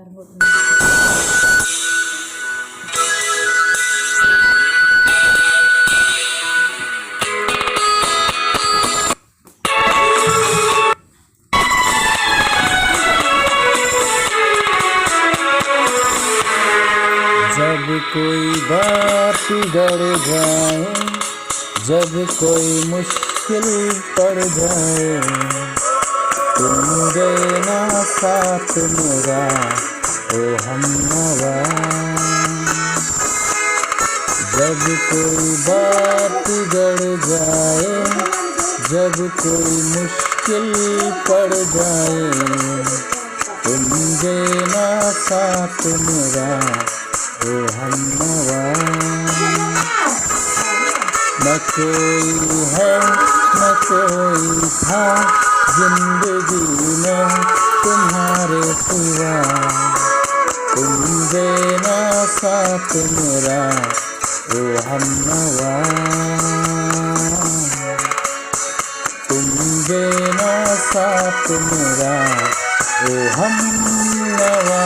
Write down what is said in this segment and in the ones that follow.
जब कोई बात बिगड़ जाए, जब कोई मुश्किल पड़ जाए, तुम देना साथ मेरा ओ हमनवा। जब कोई बात बिगड़ जाए, जब कोई मुश्किल पड़ जाए, तुम देना साथ मेरा ओ हमनवा। न कोई है न कोई था जिंदगी में तुम्हारे सिवा, तुम देना साथ मेरा ओ हमनवा। तुम देना साथ मेरा ओ हमनवा।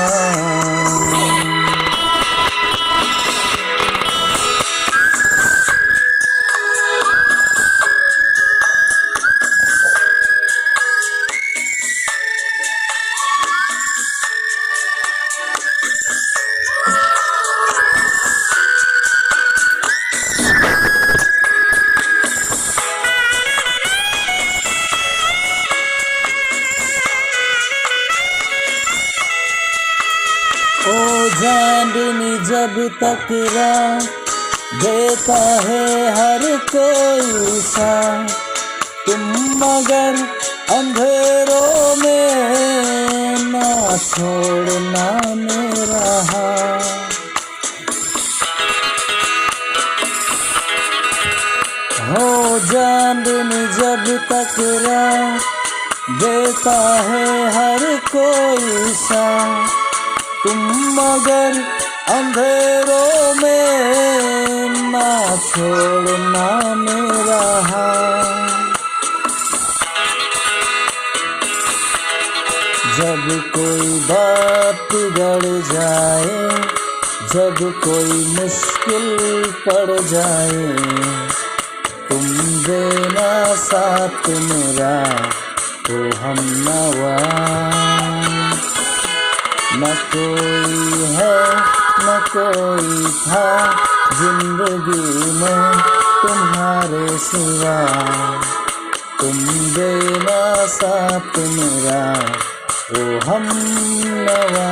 ओ चांदनी जब तक राह देता है हर कोई सा, तुम मगर अंधेरों में ना छोड़ना मेरा हाथ। हो चांदनी जब तक राह देता है हर कोई सा, तुम मगर अंधेरों में ना छोड़ना मेरा हाथ। जब कोई बात बिगड़ जाए, जब कोई मुश्किल पड़ जाए, तुम देना साथ मेरा ओ हमनवा। न कोई है न कोई था जिंदगी में तुम्हारे सिवा, तुम देना साथ मेरा ओ हमनवा।